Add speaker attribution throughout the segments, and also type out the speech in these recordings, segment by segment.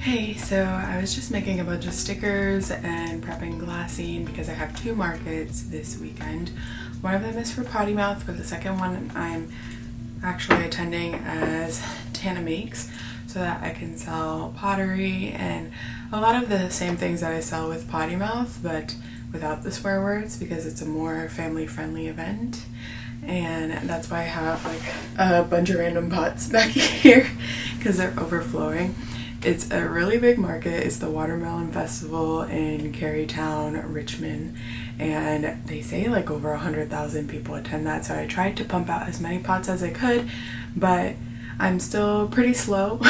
Speaker 1: Hey, so I was just making a bunch of stickers and prepping glassine because I have two markets this weekend. One of them is for Potty Mouth, but the second one I'm actually attending as Tana Makes so that I can sell pottery and a lot of the same things that I sell with Potty Mouth, but without the swear words because it's a more family-friendly event. And that's why I have like a bunch of random pots back here because they're overflowing. It's a really big market. It's the Watermelon Festival in Carytown, Richmond, and they say like over 100,000 people attend that, so I tried to pump out as many pots as I could, but I'm still pretty slow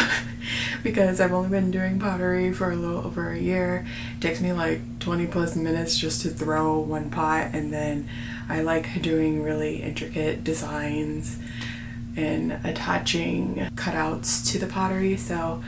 Speaker 1: because I've only been doing pottery for a little over a year. It takes me like 20 plus minutes just to throw one pot, and then I like doing really intricate designs and attaching cutouts to the pottery, so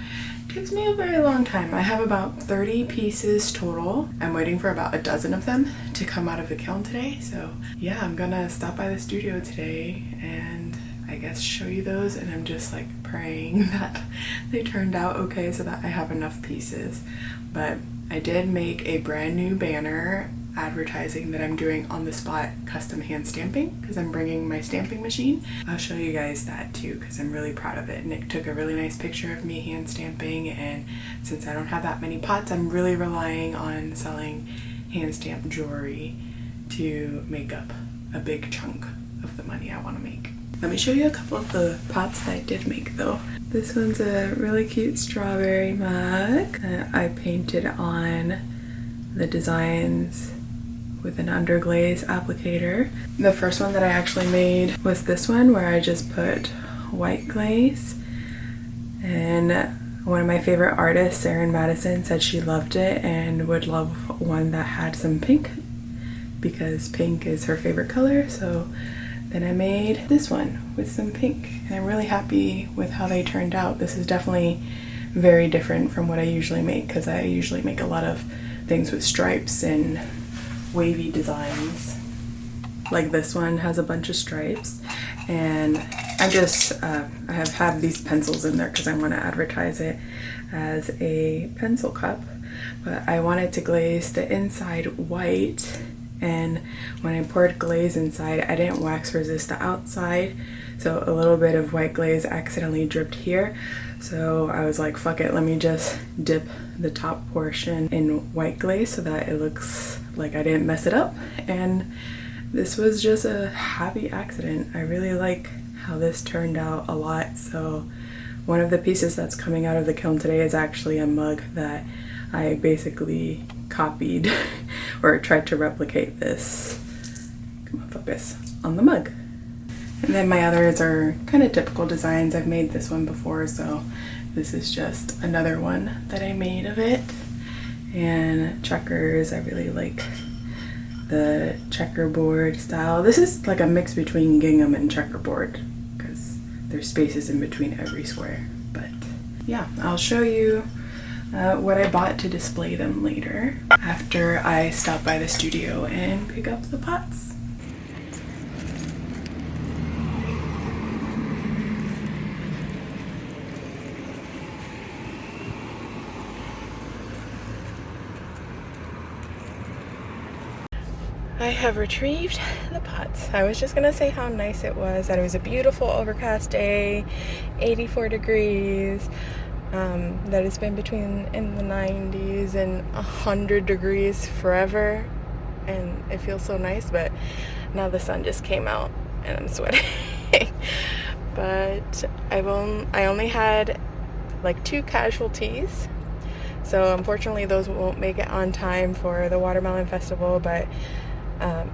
Speaker 1: it takes me a very long time. I have about 30 pieces total. I'm waiting for about a dozen of them to come out of the kiln today, so yeah, I'm gonna stop by the studio today and I guess show you those, and I'm just like praying that they turned out okay so that I have enough pieces. But I did make a brand new banner advertising that I'm doing on the spot custom hand stamping because I'm bringing my stamping machine. I'll show you guys that too because I'm really proud of it. Nick took a really nice picture of me hand stamping, and since I don't have that many pots, I'm really relying on selling hand stamped jewelry to make up a big chunk of the money I want to make. Let me show you a couple of the pots that I did make though. This one's a really cute strawberry mug. I painted on the designs with an underglaze applicator. The first one that I actually made was this one where I just put white glaze, and one of my favorite artists, Sarah Madison, said she loved it and would love one that had some pink because pink is her favorite color. So then I made this one with some pink, and I'm really happy with how they turned out. This is definitely very different from what I usually make because I usually make a lot of things with stripes and wavy designs. Like this one has a bunch of stripes, and I have had these pencils in there because I want to advertise it as a pencil cup, but I wanted to glaze the inside white, and when I poured glaze inside I didn't wax resist the outside, so a little bit of white glaze accidentally dripped here. So I was like, fuck it, let me just dip the top portion in white glaze so that it looks like I didn't mess it up. And this was just a happy accident. I really like how this turned out a lot. So one of the pieces that's coming out of the kiln today is actually a mug that I basically copied or tried to replicate this. Come on, focus on the mug. And then my others are kind of typical designs. I've made this one before, so this is just another one that I made of it. And checkers, I really like the checkerboard style. This is like a mix between gingham and checkerboard because there's spaces in between every square. But yeah, I'll show you what I bought to display them later after I stop by the studio and pick up the pots. I have retrieved the pots. I was just gonna say how nice it was, that it was a beautiful overcast day, 84 degrees, that it's been between in the 90s and 100 degrees forever, and it feels so nice, but now the sun just came out and I'm sweating. But I only had like 2 casualties, so unfortunately those won't make it on time for the Watermelon Festival, but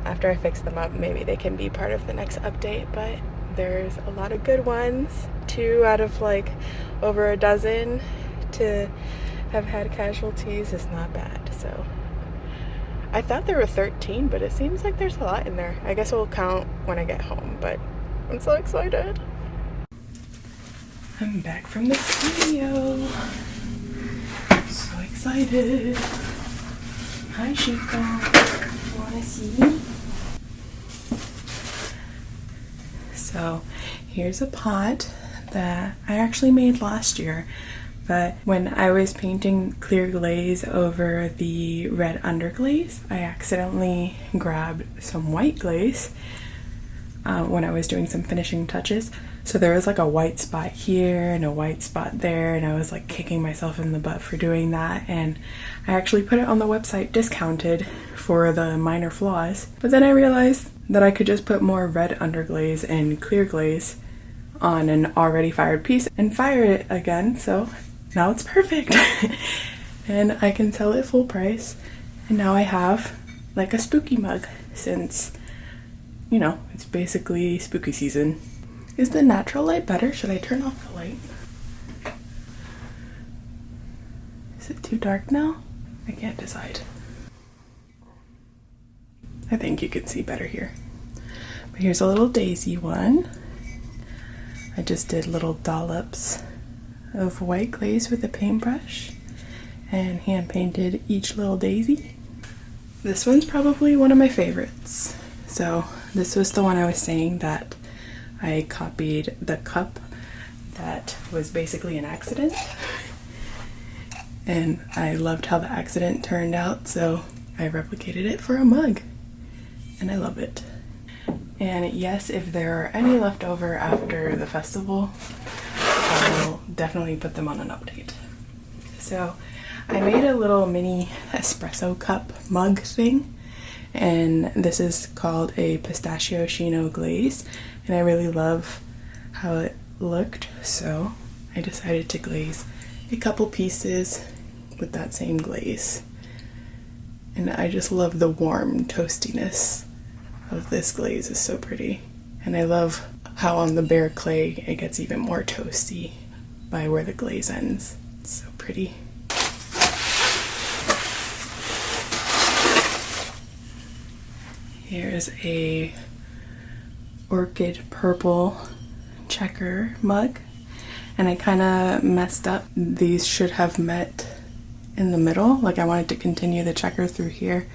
Speaker 1: after I fix them up, maybe they can be part of the next update. But there's a lot of good ones. 2 out of like over a dozen to have had casualties is not bad. So I thought there were 13, but it seems like there's a lot in there. I guess we'll count when I get home, but I'm so excited. I'm back from the studio. So excited. Hi, Chico. Wanna see? So here's a pot that I actually made last year, but when I was painting clear glaze over the red underglaze, I accidentally grabbed some white glaze when I was doing some finishing touches. So there was like a white spot here and a white spot there, and I was like kicking myself in the butt for doing that, and I actually put it on the website discounted for the minor flaws. But then I realized that I could just put more red underglaze and clear glaze on an already fired piece and fire it again, so now it's perfect. And I can sell it full price, and now I have like a spooky mug, since, you know, it's basically spooky season. Is the natural light better? Should I turn off the light? Is it too dark now? I can't decide. I think you can see better here. But here's a little daisy one. I just did little dollops of white glaze with a paintbrush and hand painted each little daisy. This one's probably one of my favorites. So this was the one I was saying that I copied the cup that was basically an accident, and I loved how the accident turned out, so I replicated it for a mug, and I love it. And yes, if there are any left over after the festival, I will definitely put them on an update. So I made a little mini espresso cup mug thing, and this is called a pistachio glaze, and I really love how it looked, so I decided to glaze a couple pieces with that same glaze. And I just love the warm toastiness of this glaze. Is so pretty, and I love how on the bare clay it gets even more toasty by where the glaze ends. It's so pretty. Here's a orchid purple checker mug, and I kind of messed up. These should have met in the middle, like I wanted to continue the checker through here,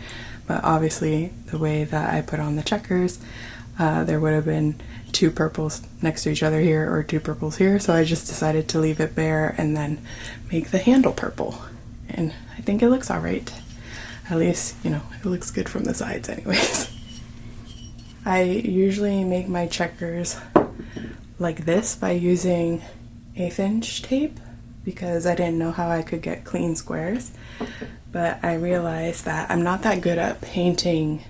Speaker 1: but obviously the way that I put on the checkers, there would have been two purples next to each other here or two purples here, so I just decided to leave it bare and then make the handle purple, and I think it looks alright. At least, you know, it looks good from the sides anyways. I usually make my checkers like this by using 1/8 inch tape, because I didn't know how I could get clean squares, but I realized that I'm not that good at painting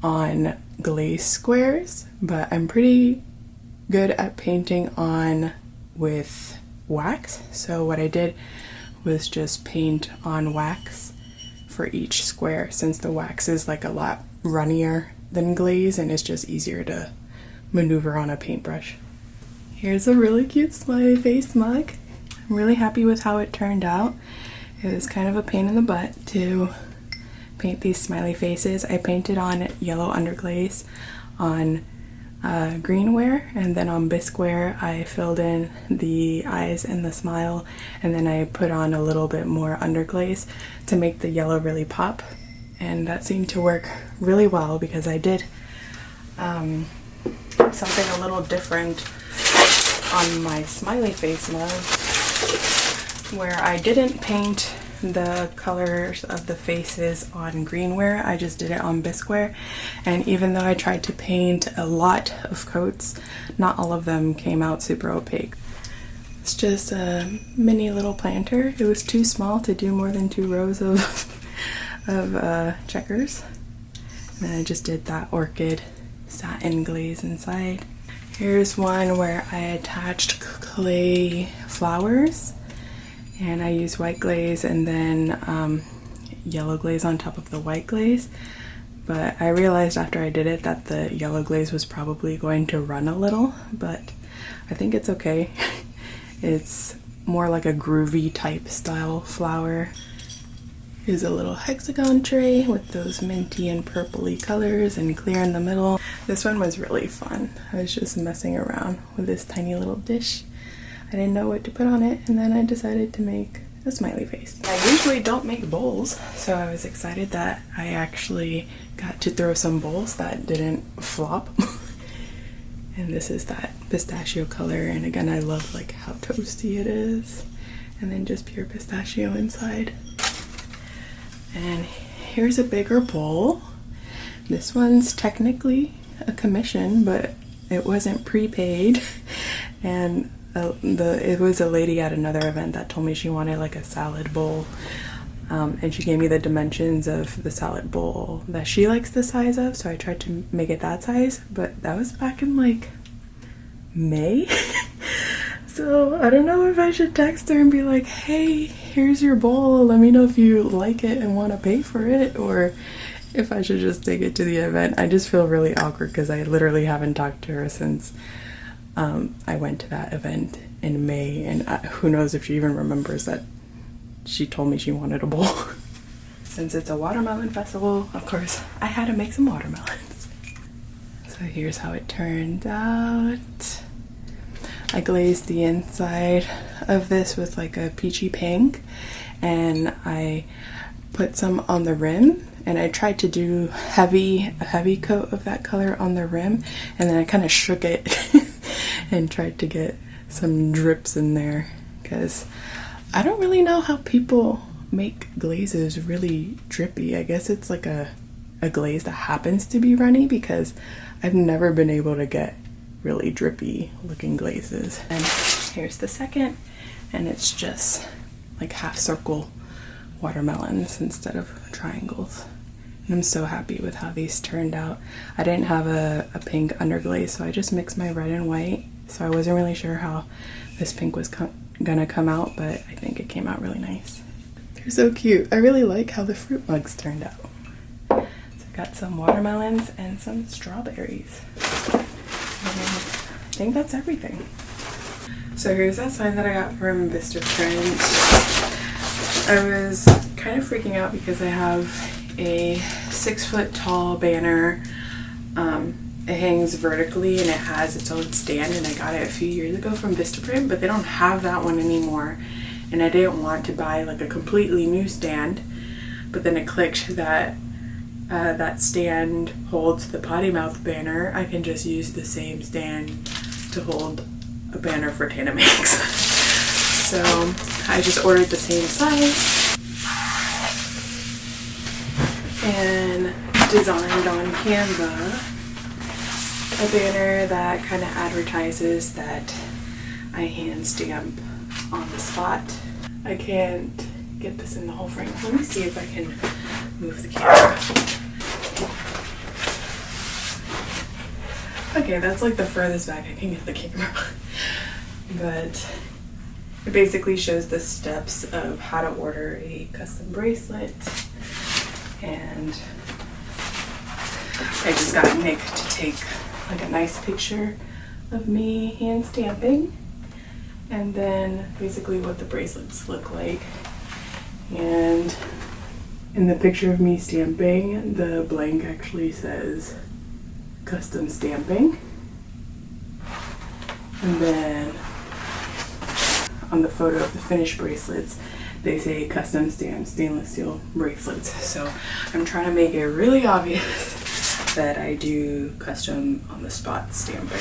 Speaker 1: on glaze squares, but I'm pretty good at painting on with wax. So what I did was just paint on wax for each square, since the wax is like a lot runnier than glaze and it's just easier to maneuver on a paintbrush. Here's a really cute smiley face mug. I'm really happy with how it turned out. It was kind of a pain in the butt to paint these smiley faces. I painted on yellow underglaze on greenware, and then on bisqueware I filled in the eyes and the smile, and then I put on a little bit more underglaze to make the yellow really pop, and that seemed to work really well, because I did something a little different on my smiley face mug, where I didn't paint the colors of the faces on greenware. I just did it on bisqueware, and even though I tried to paint a lot of coats, not all of them came out super opaque. It's just a mini little planter. It was too small to do more than 2 rows of checkers, and then I just did that orchid satin glaze inside. Here's one where I attached clay flowers, and I used white glaze and then yellow glaze on top of the white glaze, but I realized after I did it that the yellow glaze was probably going to run a little, but I think it's okay. It's more like a groovy type style flower. Here's a little hexagon tray with those minty and purpley colors and clear in the middle. This one was really fun. I was just messing around with this tiny little dish. I didn't know what to put on it, and then I decided to make a smiley face. I usually don't make bowls, so I was excited that I actually got to throw some bowls that didn't flop. And this is that pistachio color, and again I love like how toasty it is. and then just pure pistachio inside. And here's a bigger bowl. This one's technically a commission, but it wasn't prepaid. And it was a lady at another event that told me she wanted like a salad bowl. And she gave me the dimensions of the salad bowl that she likes the size of, so I tried to make it that size, but that was back in like May. So I don't know if I should text her and be like, hey, here's your bowl, let me know if you like it and want to pay for it, or if I should just take it to the event. I just feel really awkward because I literally haven't talked to her since I went to that event in May, and who knows if she even remembers that she told me she wanted a bowl. Since it's a watermelon festival, of course, I had to make some watermelons. So here's how it turned out. I glazed the inside of this with like a peachy pink, and I put some on the rim, and I tried to do a heavy coat of that color on the rim, and then I kind of shook it and tried to get some drips in there, because I don't really know how people make glazes really drippy. I guess it's like a glaze that happens to be runny, because I've never been able to get really drippy looking glazes. And here's the second, and it's just like half circle watermelons instead of triangles. And I'm so happy with how these turned out. I didn't have a pink underglaze, so I just mixed my red and white, so I wasn't really sure how this pink was gonna come out, but I think it came out really nice. They're so cute. I really like how the fruit mugs turned out. So I got some watermelons and some strawberries. And I think that's everything. So here's that sign that I got from Vistaprint. I was kind of freaking out because I have a 6-foot tall banner. It hangs vertically and it has its own stand, and I got it a few years ago from Vistaprint, but they don't have that one anymore, and I didn't want to buy like a completely new stand. But then it clicked that that stand holds the potty mouth banner. I can just use the same stand to hold a banner for Tana Makes. So I just ordered the same size and designed on Canva a banner that kind of advertises that I hand stamp on the spot. I can't get this in the whole frame. Let me see if I can move the camera. Okay, that's like the furthest back I can get the camera. But it basically shows the steps of how to order a custom bracelet, and I just got Nick to take like a nice picture of me hand stamping, and then basically what the bracelets look like. And in the picture of me stamping, the blank actually says custom stamping, and then on the photo of the finished bracelets they say custom stamped stainless steel bracelets. So I'm trying to make it really obvious that I do custom on the spot stamping.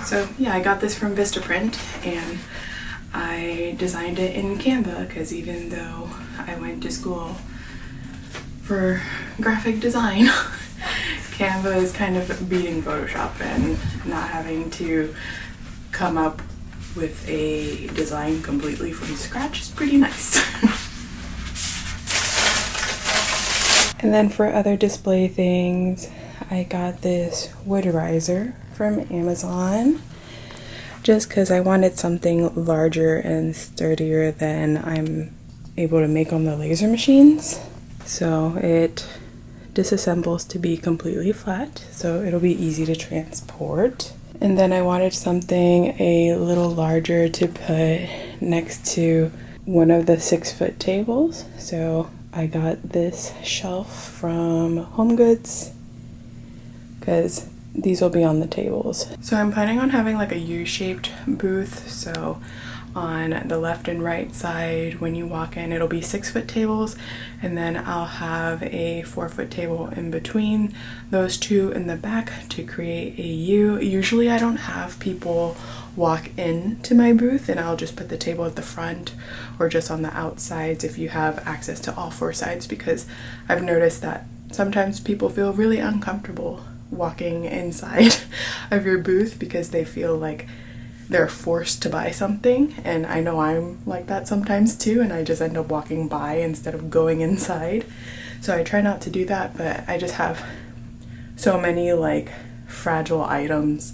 Speaker 1: So yeah, I got this from Vistaprint, and I designed it in Canva because even though I went to school for graphic design, Canva is kind of beating Photoshop, and not having to come up with a design completely from scratch is pretty nice. And then for other display things, I got this wood riser from Amazon just because I wanted something larger and sturdier than I'm able to make on the laser machines. So it disassembles to be completely flat, so it'll be easy to transport. And then I wanted something a little larger to put next to one of the 6-foot tables. So I got this shelf from HomeGoods because these will be on the tables. So I'm planning on having like a U-shaped booth. So on the left and right side, when you walk in, it'll be 6-foot tables, and then I'll have a 4-foot table in between those two in the back to create a U. Usually I don't have people walk into my booth, and I'll just put the table at the front or just on the outsides if you have access to all four sides, because I've noticed that sometimes people feel really uncomfortable walking inside of your booth because they feel like they're forced to buy something, and I know I'm like that sometimes too, and I just end up walking by instead of going inside. So I try not to do that, but I just have so many like fragile items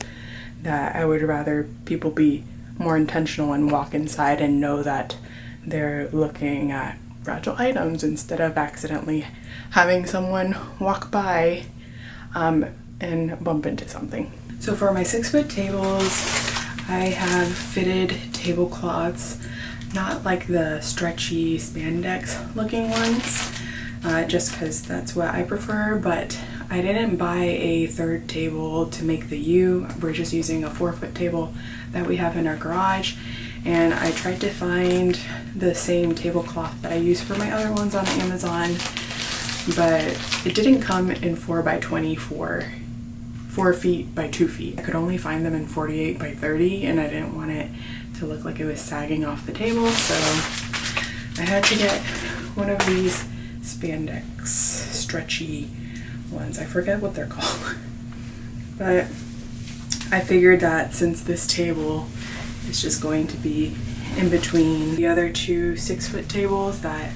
Speaker 1: that I would rather people be more intentional and walk inside and know that they're looking at fragile items instead of accidentally having someone walk by and bump into something. So for my 6-foot tables, I have fitted tablecloths, not like the stretchy spandex looking ones, just because that's what I prefer, but I didn't buy a third table to make the U. We're just using a 4-foot table that we have in our garage, and I tried to find the same tablecloth that I use for my other ones on Amazon, but it didn't come in 4x24. 4 feet by 2 feet. I could only find them in 48 by 30, and I didn't want it to look like it was sagging off the table, so I had to get one of these spandex stretchy ones. I forget what they're called, but I figured that since this table is just going to be in between the other two 6-foot tables, that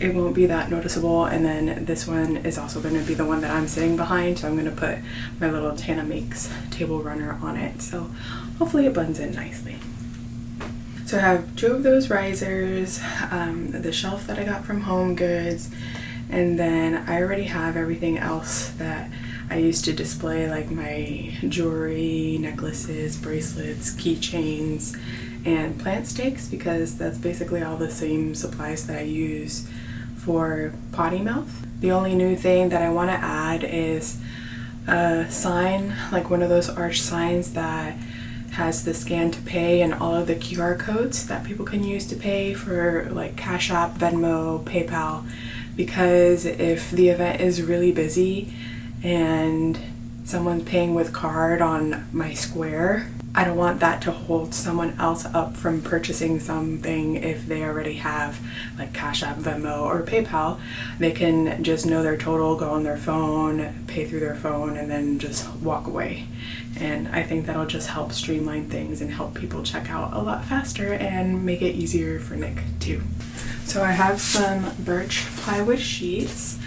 Speaker 1: it won't be that noticeable. And then this one is also going to be the one that I'm sitting behind, so I'm going to put my little Tana Makes table runner on it, so hopefully it blends in nicely. So I have 2 of those risers, the shelf that I got from Home Goods, and then I already have everything else that I used to display, like my jewelry, necklaces, bracelets, keychains, and plant stakes, because that's basically all the same supplies that I use for potty mouth. The only new thing that I want to add is a sign, like one of those arch signs that has the scan to pay and all of the QR codes that people can use to pay for like Cash App, Venmo, PayPal, because if the event is really busy and someone's paying with card on my square, I don't want that to hold someone else up from purchasing something if they already have like Cash App, Venmo, or PayPal. They can just know their total, go on their phone, pay through their phone, and then just walk away. And I think that'll just help streamline things and help people check out a lot faster and make it easier for Nick too. So I have some birch plywood sheets.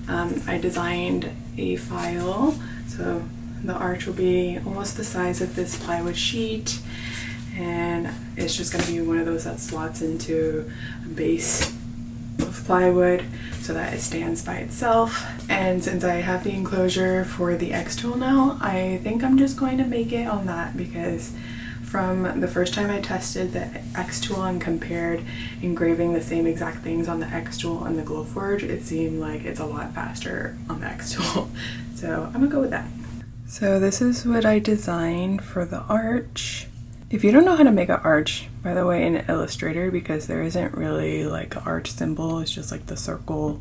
Speaker 1: I designed a file, so the arch will be almost the size of this plywood sheet, and it's just going to be one of those that slots into a base of plywood so that it stands by itself. And since I have the enclosure for the XTOOL now, I think I'm just going to make it on that, because from the first time I tested the XTOOL and compared engraving the same exact things on the XTOOL and the Glowforge, it seemed like it's a lot faster on the XTOOL. So I'm gonna go with that. So this is what I designed for the arch. If you don't know how to make an arch, by the way, in Illustrator, because there isn't really like an arch symbol, it's just like the circle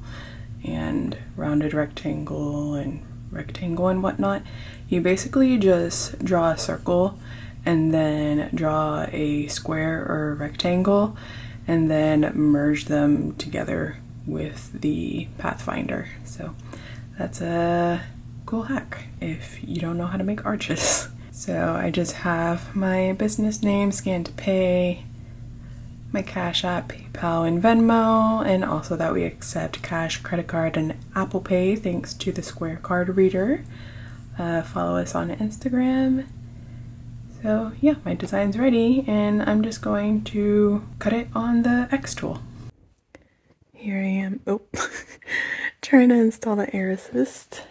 Speaker 1: and rounded rectangle and whatnot, you basically just draw a circle and then draw a square or a rectangle and then merge them together with the Pathfinder. So that's a cool hack if you don't know how to make arches. So I just have my business name, scan to pay, my Cash App, PayPal, and Venmo, and also that we accept cash, credit card, and Apple Pay thanks to the Square Card Reader. Follow us on Instagram. So yeah, my design's ready, and I'm just going to cut it on the XTOOL. Here I am, trying to install the air assist.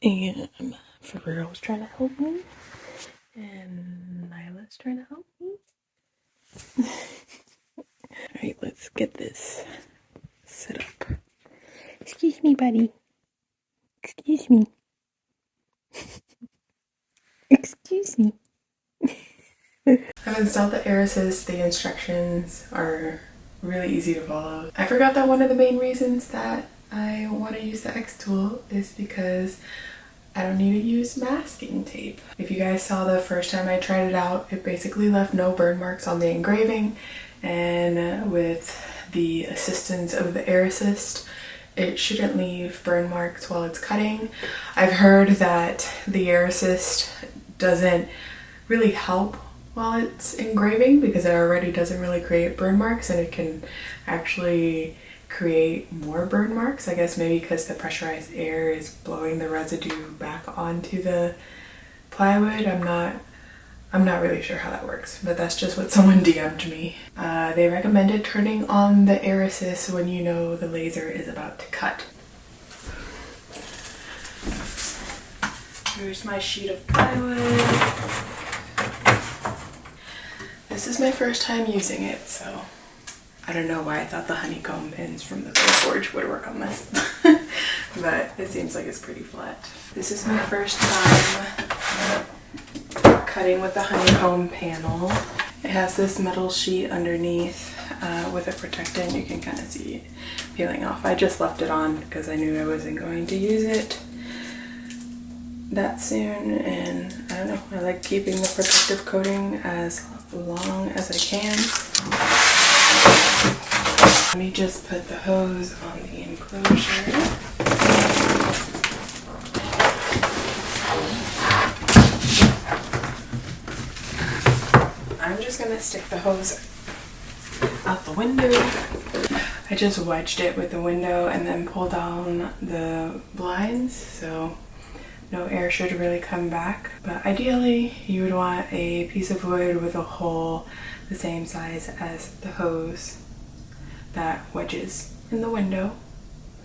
Speaker 1: And Ferrero's trying to help me, and Nyla's trying to help me. Alright, let's get this set up. Excuse me, buddy. Excuse me. Excuse me. I've installed the air assist. The instructions are really easy to follow. I forgot that one of the main reasons that I want to use the XTOOL is because I don't need to use masking tape. If you guys saw the first time I tried it out, it basically left no burn marks on the engraving, and with the assistance of the air assist, it shouldn't leave burn marks while it's cutting. I've heard that the air assist doesn't really help while it's engraving because it already doesn't really create burn marks, and it can actually create more burn marks. I guess maybe because the pressurized air is blowing the residue back onto the plywood. I'm not really sure how that works, but that's just what someone DM'd me. They recommended turning on the air assist when you know the laser is about to cut. Here's my sheet of plywood. This is my first time using it, so I don't know why I thought the honeycomb pins from the forge would work on this, but it seems like it's pretty flat. This is my first time cutting with the honeycomb panel. It has this metal sheet underneath with a protectant. You can kind of see it peeling off. I just left it on because I knew I wasn't going to use it that soon, and I don't know, I like keeping the protective coating as long as I can. Let me just put the hose on the enclosure. I'm just gonna stick the hose out the window. I just wedged it with the window and then pull down the blinds, so no air should really come back. But ideally, you would want a piece of wood with a hole the same size as the hose that wedges in the window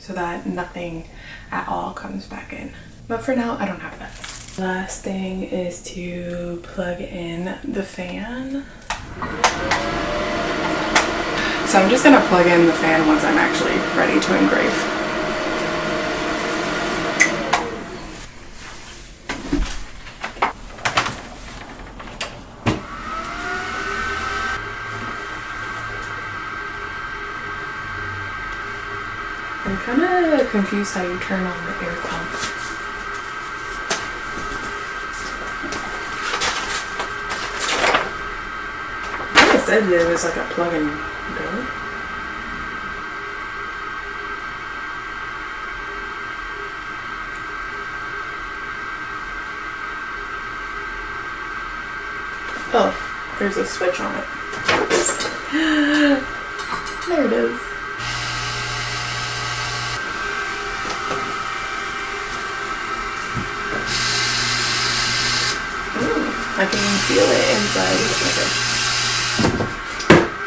Speaker 1: so that nothing at all comes back in. But for now, I don't have that. Last thing is to plug in the fan. So I'm just gonna plug in the fan once I'm actually ready to engrave. I'm kind of confused how you turn on the air pump. I think it said there was like a plug and go. Oh, there's a switch on it. There it is. I can feel it inside. Okay.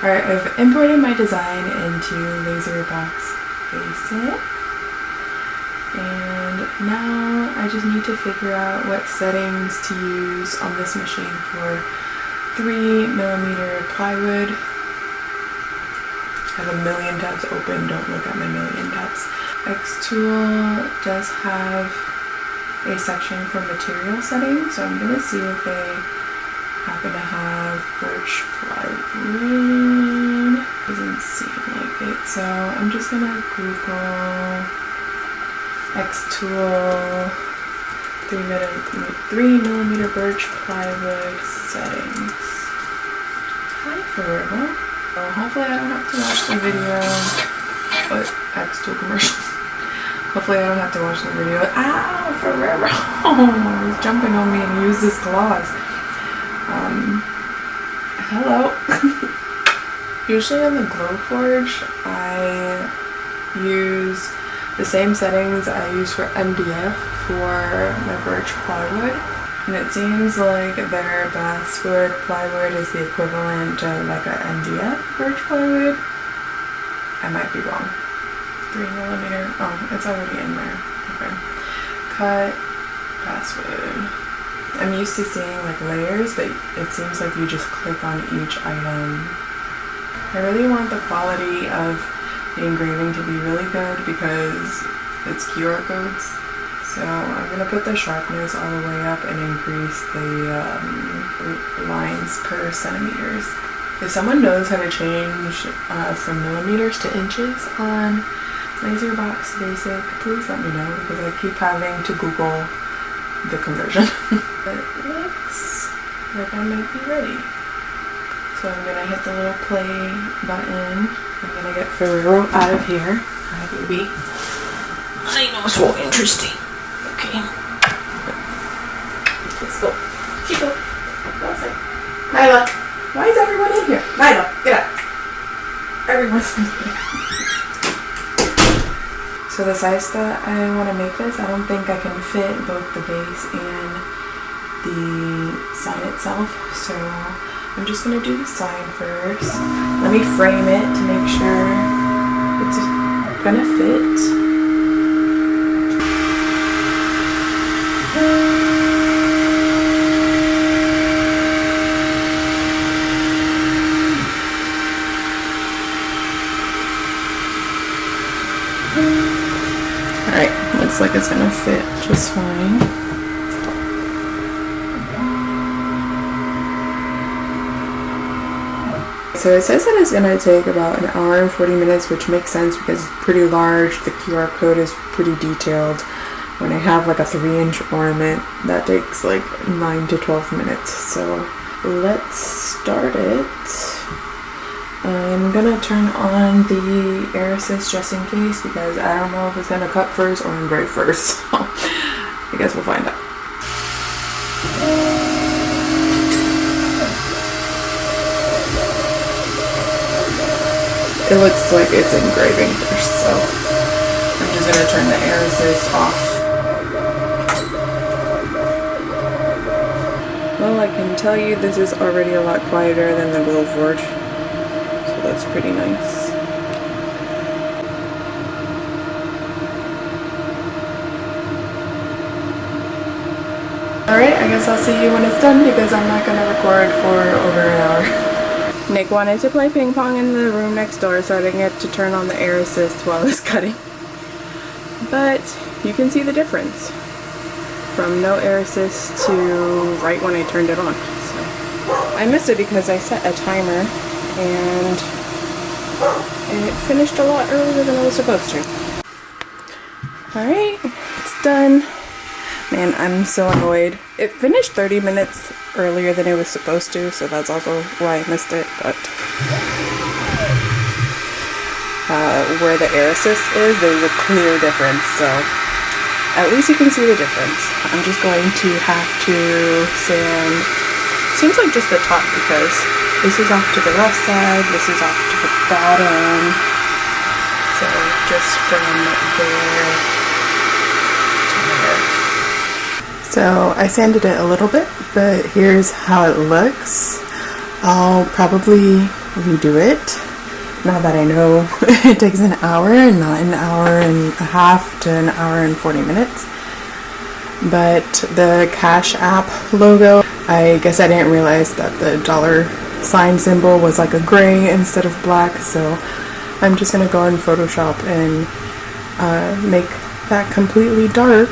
Speaker 1: Alright, I've imported my design into LaserBox Basic. And now I just need to figure out what settings to use on this machine for 3mm plywood. I have a million tabs open, don't look at my million tabs. XTOOL does have a section for material settings, so I'm gonna see if they happen to have birch plywood. Doesn't seem like it, so I'm just gonna Google XTOOL 3mm birch plywood settings. Hi Forever. Well, hopefully I don't have to watch the video. What? XTOOL commercial. Hopefully I don't have to watch the video. Ow, Ferrero! He's jumping on me and used his claws. Hello. Usually on the Glowforge, I use the same settings I use for MDF for my birch plywood. And it seems like their basswood plywood is the equivalent to like a MDF birch plywood. I might be wrong. 3mm. Oh, it's already in there. Okay. Cut basswood. I'm used to seeing like layers, but it seems like you just click on each item. I really want the quality of the engraving to be really good because it's QR codes. So I'm gonna put the sharpness all the way up and increase the lines per centimeters. If someone knows how to change from millimeters to inches on LaserBox Basic, please let me know because I keep having to Google the conversion. But it looks like I might be ready. So I'm gonna hit the little play button. I'm gonna get Ferrero out of here. Hi, baby. I know, so interesting. Okay. Let's go. Chico, go outside. Nyla, why is everyone in here? Nyla, get up. Everyone's in here. So the size that I want to make this, I don't think I can fit both the base and the sign itself. So I'm just going to do the sign first. Let me frame it to make sure it's going to fit. Alright, looks like it's gonna fit just fine. So it says that it's gonna take about an hour and 40 minutes, which makes sense because it's pretty large. The QR code is pretty detailed. When I have like a 3-inch ornament, that takes like 9 to 12 minutes. So let's start it. I'm gonna turn on the air assist just in case because I don't know if it's gonna cut first or engrave first. So I guess we'll find out. It looks like it's engraving first, so I'm just gonna turn the air assist off. Well, I can tell you this is already a lot quieter than the Glowforge. That's pretty nice. Alright, I guess I'll see you when it's done because I'm not gonna record for over an hour. Nick wanted to play ping pong in the room next door, so I didn't get to turn on the air assist while I was cutting. But you can see the difference from no air assist to right when I turned it on. So I missed it because I set a timer and it finished a lot earlier than I was supposed to. Alright, it's done. Man, I'm so annoyed. It finished 30 minutes earlier than it was supposed to, so that's also why I missed it, but where the air assist is, there's a clear difference, so at least you can see the difference. I'm just going to have to sand, seems like just the top because this is off to the left side, this is off to the bottom, so just from there to there. So I sanded it a little bit, but here's how it looks. I'll probably redo it now that I know it takes an hour and not an hour and a half to an hour and 40 minutes. But the Cash App logo, I guess I didn't realize that the dollar sign symbol was like a gray instead of black, so I'm just gonna go in Photoshop and make that completely dark.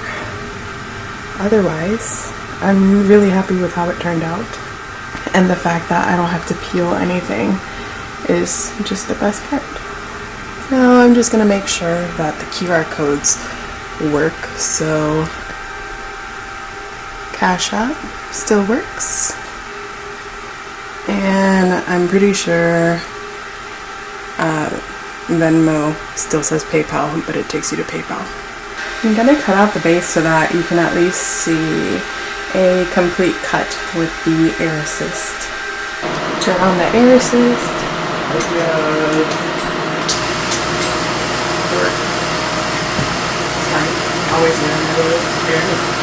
Speaker 1: Otherwise, I'm really happy with how it turned out, and the fact that I don't have to peel anything is just the best part. Now I'm just gonna make sure that the QR codes work. So Cash App still works, and I'm pretty sure Venmo still says PayPal, but it takes you to PayPal. I'm gonna cut out the base so that you can at least see a complete cut with the air assist. Turn on the air assist. Always know.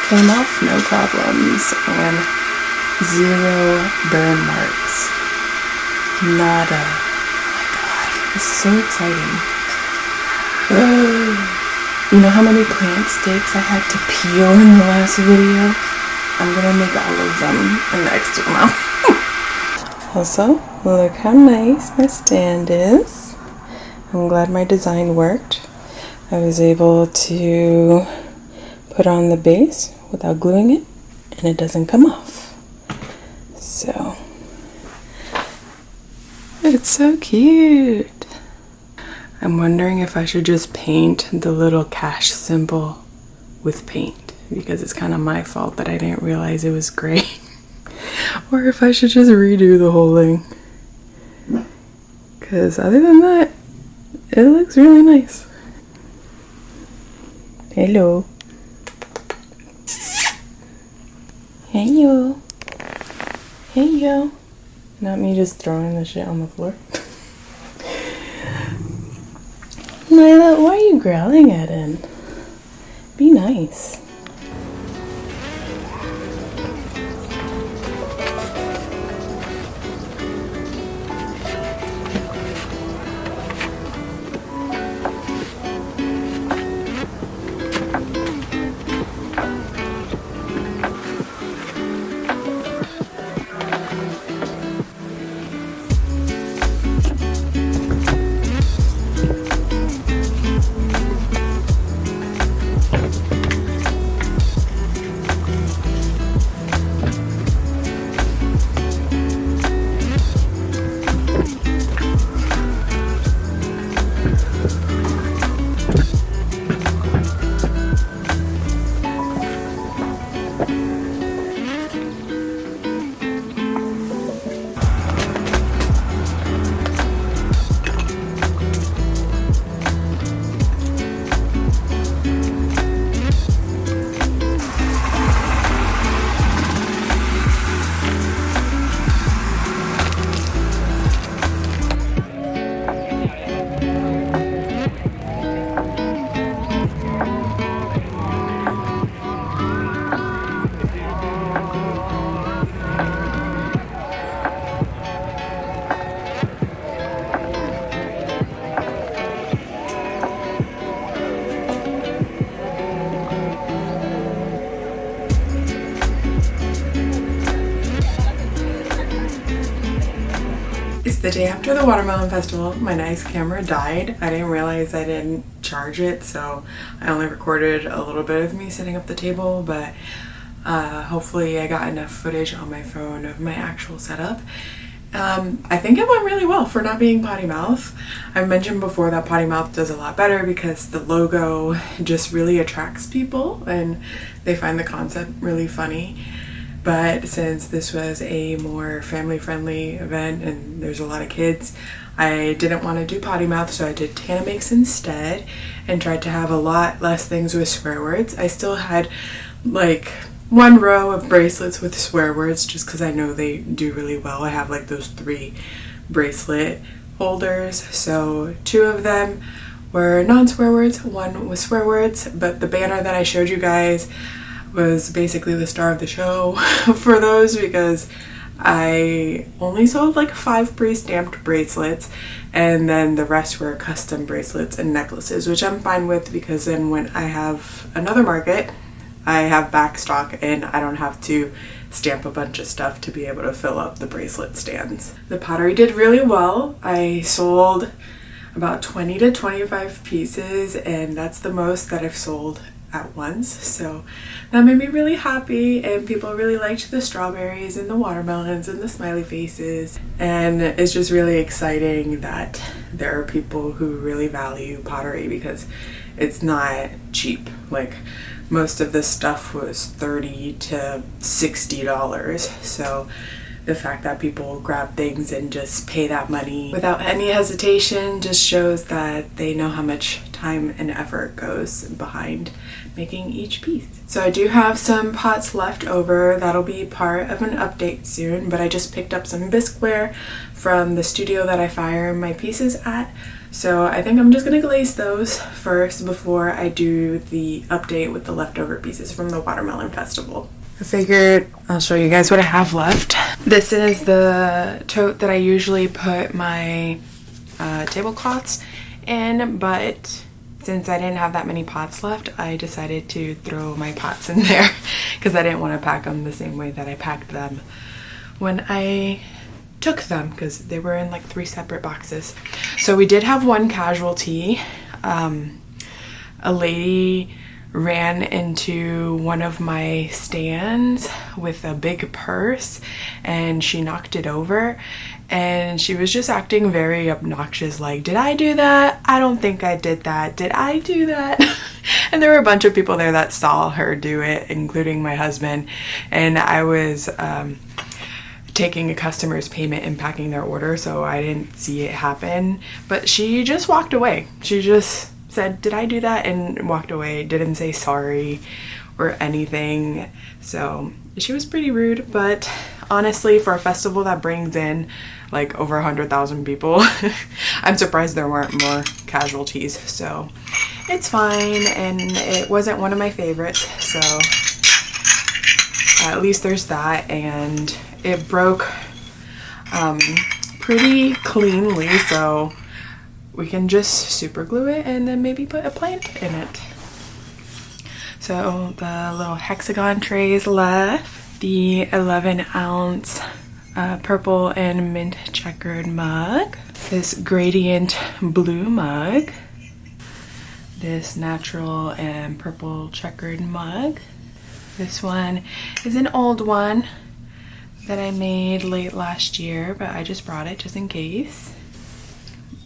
Speaker 1: Came off no problems and 0 burn marks. Nada. Oh my god, it's so exciting. You know how many plant sticks I had to peel in the last video? I'm gonna make all of them in the XTOOL now. Also, Look how nice my stand is. I'm glad my design worked. I was able to put on the base without gluing it, and it doesn't come off. So, it's so cute. I'm wondering if I should just paint the little cash symbol with paint, because it's kind of my fault that I didn't realize it was gray. Or if I should just redo the whole thing. Because other than that, it looks really nice. Hello. Hey yo. Hey yo. Not me just throwing the shit on the floor. Lila, why are you growling at him? Be nice. It's the day after the watermelon festival. My nice camera died. I didn't realize I didn't charge it, so I only recorded a little bit of me setting up the table, but hopefully I got enough footage on my phone of my actual setup. I think it went really well for not being potty mouth. I've mentioned before that potty mouth does a lot better because the logo just really attracts people and they find the concept really funny. But since this was a more family-friendly event and there's a lot of kids, I didn't want to do potty mouth, so I did Tana Makes instead and tried to have a lot less things with swear words. I still had like one row of bracelets with swear words just because I know they do really well. I have like those 3 bracelet holders, so 2 of them were non-swear words, 1 was swear words, but the banner that I showed you guys was basically the star of the show for those because I only sold like 5 pre-stamped bracelets and then the rest were custom bracelets and necklaces, which I'm fine with because then when I have another market I have back stock and I don't have to stamp a bunch of stuff to be able to fill up the bracelet stands. The pottery did really well. I sold about 20 to 25 pieces and that's the most that I've sold at once, so that made me really happy, and people really liked the strawberries and the watermelons and the smiley faces, and it's just really exciting that there are people who really value pottery because it's not cheap. Like most of this stuff was $30 to $60, so the fact that people grab things and just pay that money without any hesitation just shows that they know how much time and effort goes behind making each piece. So I do have some pots left over that'll be part of an update soon, but I just picked up some bisqueware from the studio that I fire my pieces at, so I think I'm just gonna glaze those first before I do the update with the leftover pieces from the watermelon festival. I figured I'll show you guys what I have left. This is the tote that I usually put my tablecloths in, but since I didn't have that many pots left, I decided to throw my pots in there because I didn't want to pack them the same way that I packed them when I took them because they were in like 3 separate boxes. So we did have one casualty. A lady ran into one of my stands with a big purse and she knocked it over, and she was just acting very obnoxious, like, did I do that? I don't think I did that. Did I do that? And there were a bunch of people there that saw her do it, including my husband, and I was taking a customer's payment and packing their order, so I didn't see it happen. But she just walked away. She just said, did I do that? And walked away, didn't say sorry or anything. So she was pretty rude, but honestly, for a festival that brings in like over 100,000 people, I'm surprised there weren't more casualties. So it's fine, and it wasn't one of my favorites, so at least there's that. And it broke pretty cleanly, so we can just super glue it and then maybe put a plant in it. So the little hexagon tray is left. The 11-ounce purple and mint checkered mug. This gradient blue mug. This natural and purple checkered mug. This one is an old one that I made late last year, but I just brought it just in case.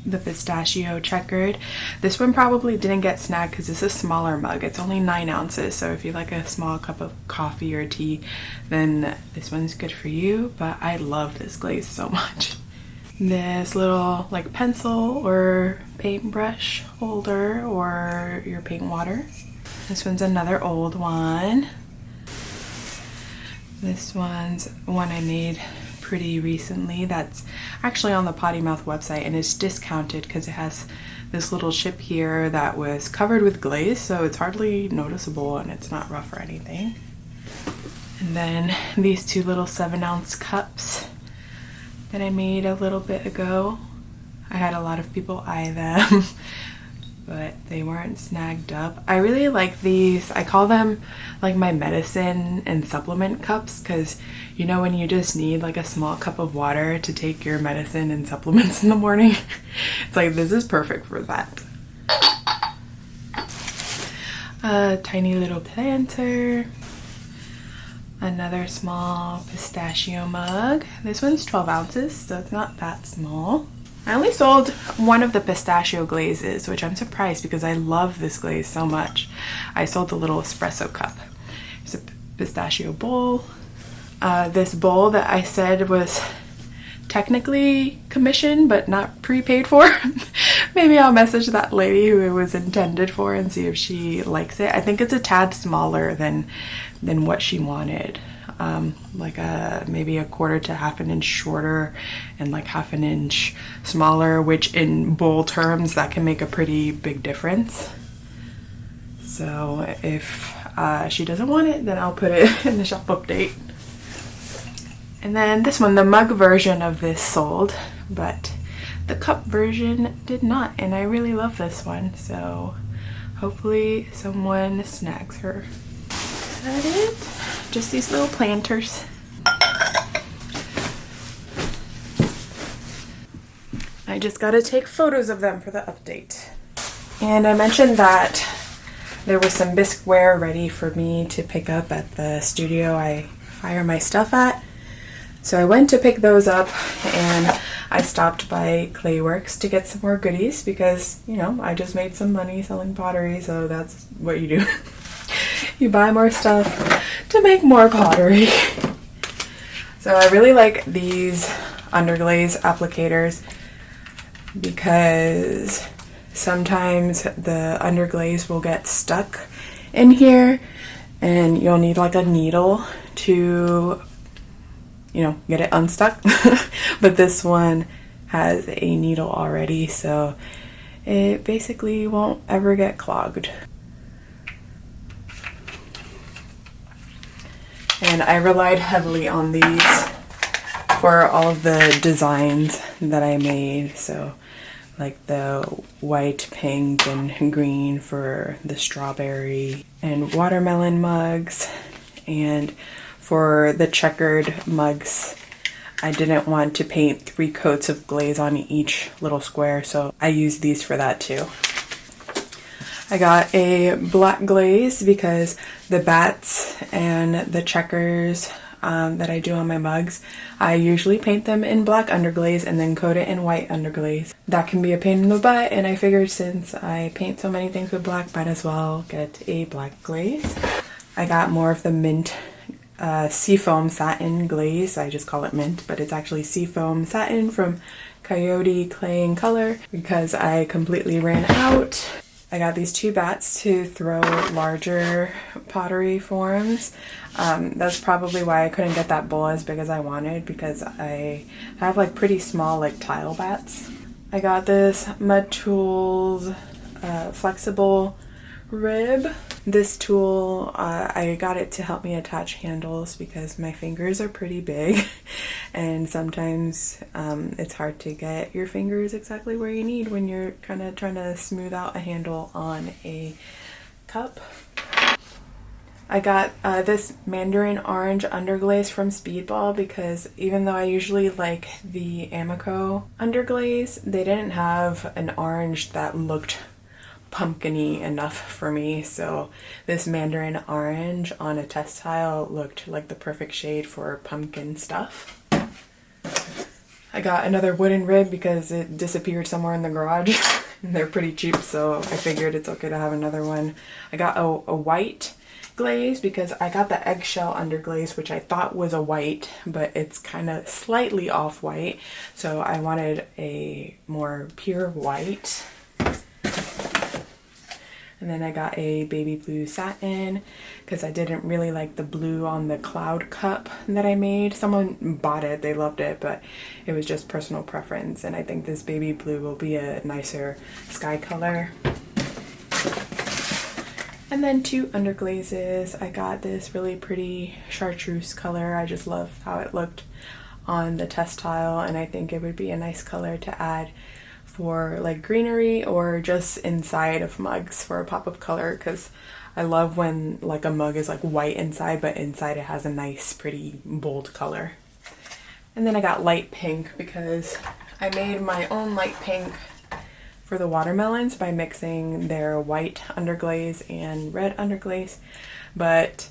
Speaker 1: The pistachio checkered. This one probably didn't get snagged because it's a smaller mug. It's only 9 ounces, so if you like a small cup of coffee or tea, then this one's good for you. But I love this glaze so much. This little like pencil or paintbrush holder or your paint water. This one's another old one. This one's one I made pretty recently that's actually on the Potty Mouth website, and it's discounted because it has this little chip here that was covered with glaze, so it's hardly noticeable and it's not rough or anything. And then these 2 little 7-ounce cups that I made a little bit ago. I had a lot of people eye them, but they weren't snagged up. I really like these. I call them like my medicine and supplement cups, because you know when you just need like a small cup of water to take your medicine and supplements in the morning? It's like, this is perfect for that. A tiny little planter. Another small pistachio mug. This one's 12 ounces, so it's not that small. I only sold one of the pistachio glazes, which I'm surprised because I love this glaze so much. I sold the little espresso cup. There's a pistachio bowl. This bowl that I said was technically commissioned but not prepaid for. Maybe I'll message that lady who it was intended for and see if she likes it. I think it's a tad smaller than what she wanted. Like maybe a 1/4 to 1/2 inch shorter and like 1/2 inch smaller, which in bowl terms that can make a pretty big difference. So if she doesn't want it, then I'll put it in the shop update. And then this one, the mug version of this sold, but the cup version did not, and I really love this one, so hopefully someone snags her. Is that it? Just these little planters. I just gotta take photos of them for the update. And I mentioned that there was some bisqueware ready for me to pick up at the studio I hire my stuff at. So I went to pick those up, and I stopped by Clayworks to get some more goodies because, you know, I just made some money selling pottery, so that's what you do. You buy more stuff to make more pottery. So I really like these underglaze applicators because sometimes the underglaze will get stuck in here and you'll need like a needle to, you know, get it unstuck. But this one has a needle already, so it basically won't ever get clogged. And I relied heavily on these for all of the designs that I made. So like the white, pink, and green for the strawberry and watermelon mugs. And for the checkered mugs, I didn't want to paint 3 coats of glaze on each little square, so I used these for that too. I got a black glaze because the bats and the checkers that I do on my mugs, I usually paint them in black underglaze and then coat it in white underglaze. That can be a pain in the butt, and I figured since I paint so many things with black, might as well get a black glaze. I got more of the mint seafoam satin glaze. I just call it mint, but it's actually seafoam satin from Coyote Clay and Color because I completely ran out. I got these 2 bats to throw larger pottery forms. That's probably why I couldn't get that bowl as big as I wanted, because I have like pretty small like tile bats. I got this Mud Tools flexible rib. This tool, I got it to help me attach handles because my fingers are pretty big and sometimes it's hard to get your fingers exactly where you need when you're kind of trying to smooth out a handle on a cup. I got this mandarin orange underglaze from Speedball because even though I usually like the Amico underglaze, they didn't have an orange that looked pumpkin-y enough for me, so this mandarin orange on a test tile looked like the perfect shade for pumpkin stuff. I got another wooden rib because it disappeared somewhere in the garage. They're pretty cheap, so I figured it's okay to have another one. I got a white glaze because I got the eggshell underglaze, which I thought was a white, but it's kind of slightly off-white, so I wanted a more pure white. And then I got a baby blue satin because I didn't really like the blue on the cloud cup that I made. Someone bought it, they loved it, but it was just personal preference. And I think this baby blue will be a nicer sky color. And then 2 underglazes. I got this really pretty chartreuse color. I just love how it looked on the test tile, and I think it would be a nice color to add for like greenery or just inside of mugs for a pop of color, because I love when like a mug is like white inside but inside it has a nice pretty bold color. And then I got light pink because I made my own light pink for the watermelons by mixing their white underglaze and red underglaze, but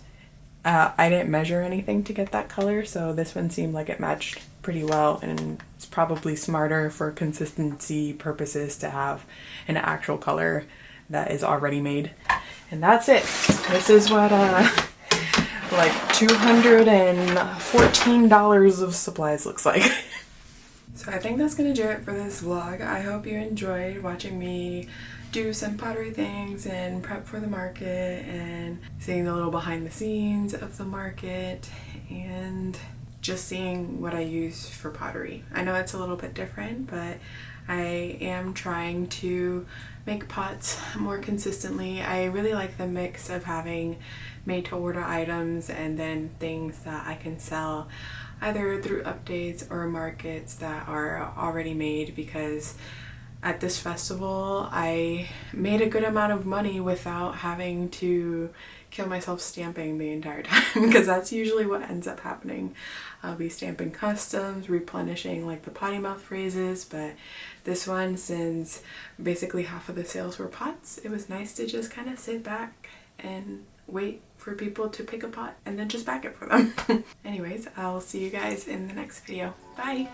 Speaker 1: I didn't measure anything to get that color, so this one seemed like it matched pretty well, and it's probably smarter for consistency purposes to have an actual color that is already made. And that's it. This is what like $214 of supplies looks like. So I think that's gonna do it for this vlog. I hope you enjoyed watching me do some pottery things and prep for the market and seeing the little behind the scenes of the market and just seeing what I use for pottery. I know it's a little bit different, but I am trying to make pots more consistently. I really like the mix of having made to order items and then things that I can sell either through updates or markets that are already made, because at this festival I made a good amount of money without having to kill myself stamping the entire time, because that's usually what ends up happening. I'll be stamping customs, replenishing like the potty mouth phrases, but this one, since basically half of the sales were pots, it was nice to just kind of sit back and wait for people to pick a pot and then just back it for them. Anyways, I'll see you guys in the next video. Bye!